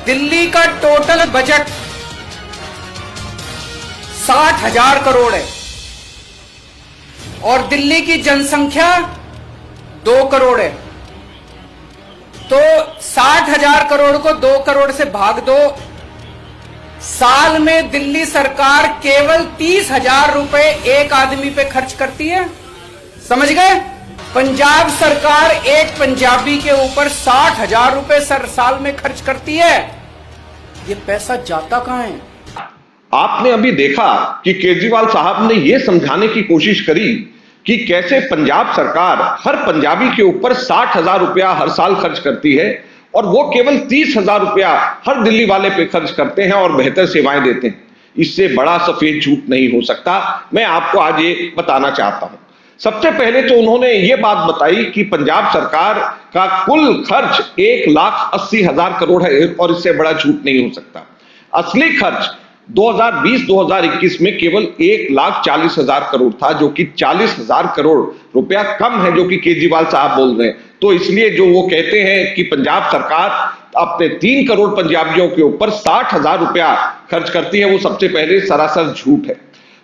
दिल्ली का total budget 60,000 crore है और दिल्ली की जनसंख्या 2 करोड़ है। तो 60,000 करोड़ को 2 करोड़ से भाग दो। साल में दिल्ली सरकार केवल 30,000 रुपए एक आदमी पे खर्च करती है। समझ गए? पंजाब सरकार एक पंजाबी के ऊपर 60,000 रुपए साल में खर्च करती है। ये पैसा जाता कहां है? आपने अभी देखा कि केजरीवाल साहब ने यह समझाने की कोशिश करी कि कैसे पंजाब सरकार हर पंजाबी के ऊपर 60,000 रुपया हर साल खर्च करती है और वो केवल 30,000 रुपया हर दिल्ली वाले पे खर्च करते हैं और बेहतर सेवाएं देते हैं। इससे बड़ा सफेद झूठ नहीं हो सकता। मैं आपको आज ये बताना चाहता हूं। सबसे पहले तो उन्होंने ये बात बताई कि पंजाब सरकार का कुल खर्च 1,80,000 करोड़ है और इससे बड़ा झूठ नहीं हो सकता। असली खर्च 2020-2021 में केवल 1,40,000 करोड़ था, जो कि 40,000 करोड़ रुपया कम है, जो कि केजरीवाल साहब बोल रहे हैं। तो इसलिए जो वो कहते हैं कि पंजाब सरकार अपने 3 करोड़ पंजाबियों के ऊपर 60,000 रुपया खर्च करती है, वो सबसे पहले सरासर झूठ है।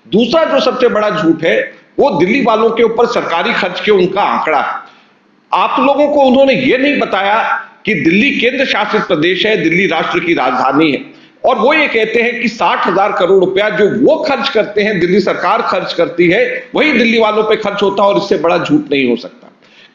दूसरा जो सबसे बड़ा झूठ है वो दिल्ली वालों के ऊपर सरकारी खर्च के उनका आंकड़ा है। आप लोगों को उन्होंने ये नहीं बताया कि दिल्ली केंद्र शासित प्रदेश है, दिल्ली राष्ट्र की राजधानी है, और वो ये कहते हैं कि 60,000 करोड़ रुपया जो वो खर्च करते हैं, दिल्ली सरकार खर्च करती है, वही दिल्ली वालों पे खर्च होता है और इससे बड़ा झूठ नहीं हो सकता।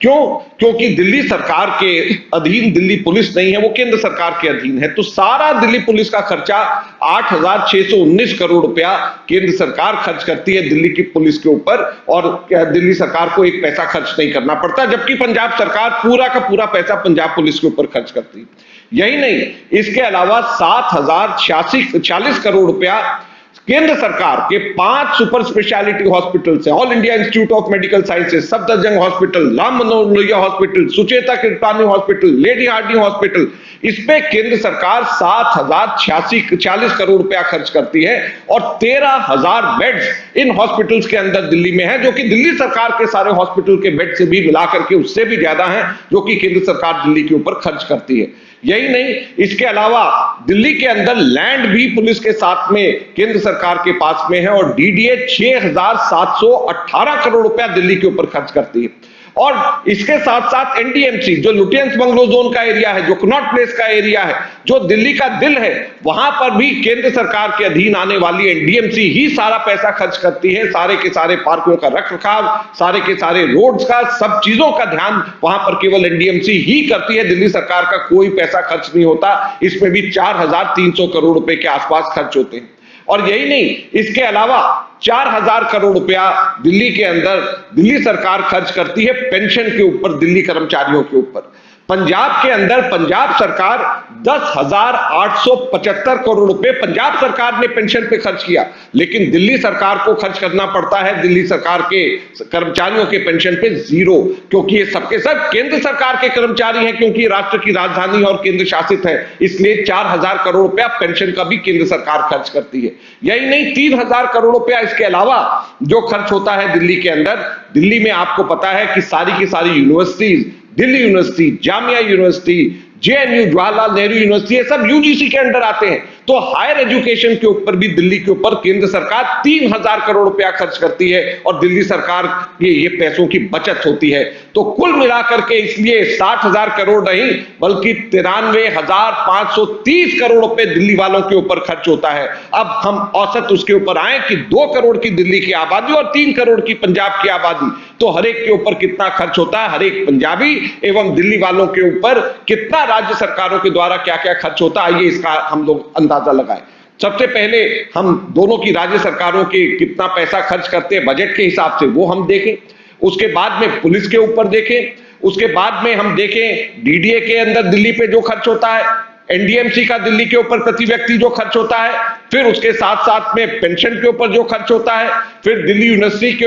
क्यों? क्योंकि दिल्ली सरकार के अधीन दिल्ली पुलिस नहीं है, वो केंद्र सरकार के अधीन है। तो सारा दिल्ली पुलिस का खर्चा 8,619 करोड़ रुपया केंद्र सरकार खर्च करती है दिल्ली की पुलिस के ऊपर, और दिल्ली सरकार को एक पैसा खर्च नहीं करना पड़ता, जबकि पंजाब सरकार पूरा का पूरा पैसा पंजाब पुलिस के ऊपर खर्च करती है। यही नहीं, इसके अलावा 7,040 करोड़ रुपया केंद्र सरकार के 5 सुपर स्पेशलिटी हॉस्पिटल्स हैं, all India institute of medical sciences, Safdarjung hospital, Ram Manohar Lohia hospital, Sucheta Kripalani hospital, lady Hardinge hospital, इस पे केंद्र सरकार 7,040 करोड़ रुपया खर्च करती है और 13,000 बेड्स इन हॉस्पिटल्स के अंदर दिल्ली में है, जो कि दिल्ली सरकार के सारे हॉस्पिटल के बेड से भी मिलाकर के उससे भी ज्यादा है, जो कि केंद्र सरकार दिल्ली के ऊपर खर्च करती है। यही नहीं, इसके अलावा दिल्ली के अंदर लैंड भी पुलिस के साथ में केंद्र सरकार के पास में है और डीडीए 6,718 करोड़ रुपया दिल्ली के ऊपर खर्च करती है। और इसके साथ साथ एनडीएमसी, जो लुटियंस बंगलो जोन का एरिया है, जो कनॉट प्लेस का एरिया है, जो दिल्ली का दिल है, वहां पर भी केंद्र सरकार के अधीन आने वाली एनडीएमसी ही सारा पैसा खर्च करती है। सारे के सारे पार्कों का रखरखाव, सारे के सारे रोड्स का, सब चीजों का ध्यान वहां पर केवल एनडीएमसी ही करती है। दिल्ली सरकार का कोई पैसा खर्च नहीं होता। इसमें भी 4,300 करोड़ रुपए के आसपास खर्च होते हैं। और यही नहीं, इसके अलावा 4,000 करोड़ रुपया दिल्ली के अंदर दिल्ली सरकार खर्च करती है पेंशन के ऊपर, दिल्ली कर्मचारियों के ऊपर। पंजाब के अंदर पंजाब सरकार 10,875 करोड़ रुपए पंजाब सरकार ने पेंशन पे खर्च किया, लेकिन दिल्ली सरकार को खर्च करना पड़ता है दिल्ली सरकार के कर्मचारियों के पेंशन पे 0, क्योंकि ये सबके सब केंद्र सरकार के कर्मचारी हैं, क्योंकि राष्ट्र की राजधानी और केंद्र शासित है, इसलिए 4,000 करोड़ रुपया पेंशन का भी केंद्र सरकार खर्च करती है। यही नहीं, 3,000 करोड़ रुपया इसके अलावा जो खर्च होता है दिल्ली के अंदर, दिल्ली में आपको पता है कि सारी की सारी universities, Delhi university, Jamia university, JNU, Jawaharlal Nehru university, ये सब यूजीसी के अंडर आते हैं। तो हायर एजुकेशन के ऊपर भी दिल्ली के ऊपर केंद्र सरकार 3,000 करोड़ रुपया खर्च करती है और दिल्ली सरकार की ये पैसों की बचत होती है। तो कुल मिलाकर के इसलिए 60,000 करोड़ नहीं, बल्कि 93,530 करोड़ रुपए दिल्ली वालों के ऊपर खर्च होता है। अब हम औसत उसके ऊपर आए कि 2 करोड़ की दिल्ली की आबादी और 3 करोड़ की पंजाब की आबादी, तो हर एक के ऊपर कितना खर्च होता है, हर एक पंजाबी एवं दिल्ली वालों के ऊपर कितना राज्य सरकारों के द्वारा क्या क्या खर्च होता है, आइए इसका हम लोग अंदाजा लगाएं। सबसे पहले हम दोनों की राज्य सरकारों के कितना पैसा खर्च करते हैं बजट के हिसाब से, वो हम देखें। उसके बाद में पुलिस के ऊपर देखें। उसके बाद में हम देखें डीडीए के अंदर दिल्ली पे जो खर्च होता है, एनडीएमसी का दिल्ली के ऊपर प्रति व्यक्ति जो खर्च होता है, फिर उसके साथ साथ में पेंशन के ऊपर जो खर्च होता है, फिर दिल्ली यूनिवर्सिटी के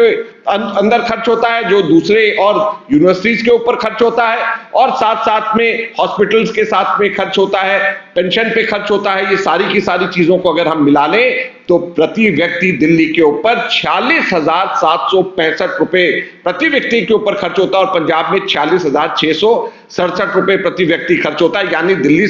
अंदर खर्च होता है, जो दूसरे और यूनिवर्सिटीज के ऊपर खर्च होता है, और साथ साथ में हॉस्पिटल्स के साथ में खर्च होता है, पेंशन पे खर्च होता है। ये सारी की सारी चीजों को अगर हम मिला लें तो प्रति व्यक्ति दिल्ली के ऊपर 46,765 रुपए प्रति व्यक्ति के ऊपर खर्च होता है, और पंजाब में 46,667 रुपए प्रति व्यक्ति खर्च होता है। यानी दिल्ली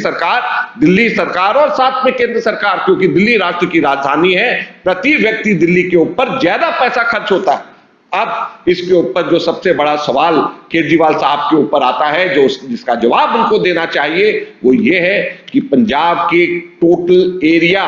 सरकार और साथ में केंद्र सरकार, क्योंकि दिल्ली राष्ट्र की राजधानी है, प्रति व्यक्ति दिल्ली के ऊपर ज्यादा पैसा खर्च होता है। अब इसके ऊपर जो सबसे बड़ा सवाल केजरीवाल साहब के ऊपर आता है, जो जिसका जवाब उनको देना चाहिए, वो ये है कि पंजाब के टोटल एरिया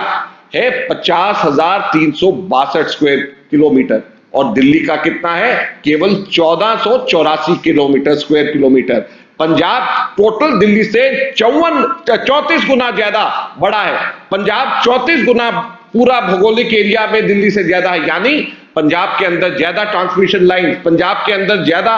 है 50,362 स्क्वायर किलोमीटर, और दिल्ली का कितना है? केवल 1484 square kilometre. Punjab total Delhi से 34 गुना ज्यादा बड़ा है। पंजाब 34 गुना पूरा भौगोलिक एरिया में दिल्ली से ज्यादा है। यानी पंजाब के अंदर ज्यादा ट्रांसमिशन लाइन, पंजाब के अंदर ज्यादा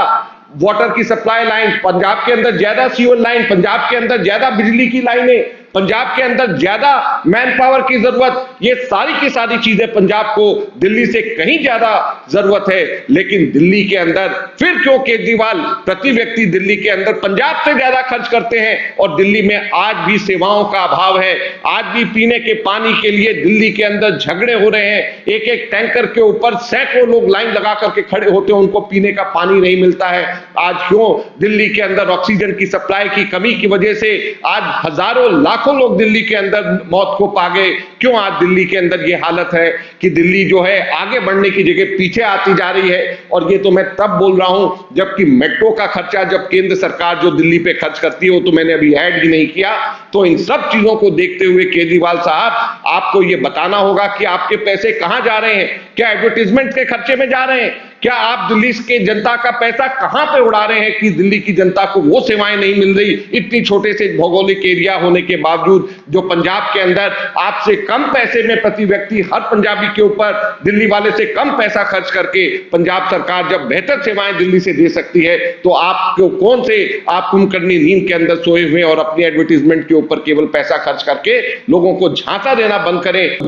वाटर की सप्लाई लाइन, पंजाब के अंदर ज्यादा सीवर लाइन, पंजाब के अंदर ज्यादा बिजली की लाइनें, पंजाब के अंदर ज्यादा मैन पावर की जरूरत, ये सारी की सारी चीजें पंजाब को दिल्ली से कहीं ज्यादा जरूरत है। लेकिन दिल्ली के अंदर फिर क्यों केजरीवाल प्रति व्यक्ति दिल्ली के अंदर पंजाब से ज्यादा खर्च करते हैं? और दिल्ली में आज भी सेवाओं का अभाव है, आज भी पीने के पानी के लिए दिल्ली के अंदर झगड़े हो रहे हैं। एक एक टैंकर के ऊपर सैकड़ों लोग लाइन लगा करके खड़े होते हैं, उनको पीने का पानी नहीं मिलता है। आज क्यों दिल्ली के अंदर ऑक्सीजन की सप्लाई की कमी की वजह से आज हजारों लाखों लोग दिल्ली के अंदर मौत को पा गए? क्यों आज दिल्ली के अंदर ये हालत है कि दिल्ली जो है आगे बढ़ने की जगह पीछे आती जा रही है? और ये तो मैं तब बोल रहा हूं जबकि मेट्रो का खर्चा जब केंद्र सरकार जो दिल्ली पे खर्च करती है, वो तो मैंने अभी ऐड भी नहीं किया। तो इन सब चीजों को देखते हुए केजरीवाल साहब, आपको ये बताना होगा कि आपके पैसे कहां जा रहे हैं। क्या एडवर्टीजमेंट के खर्चे में जा रहे हैं? क्या आप दिल्ली के जनता का पैसा कहां पे उड़ा रहे हैं कि दिल्ली की जनता को वो सेवाएं नहीं मिल रही? इतनी छोटे से भौगोलिक एरिया होने के बावजूद जो पंजाब के अंदर आपसे कम पैसे में प्रति व्यक्ति हर पंजाबी के ऊपर दिल्ली वाले से कम पैसा खर्च करके पंजाब सरकार जब बेहतर सेवाएं दिल्ली से दे सकती है, तो आपको कौन से आप कुंभकर्णी नींद के अंदर सोए हुए और अपनी एडवर्टीजमेंट के ऊपर केवल पैसा खर्च करके लोगों को झांसा देना बंद करें।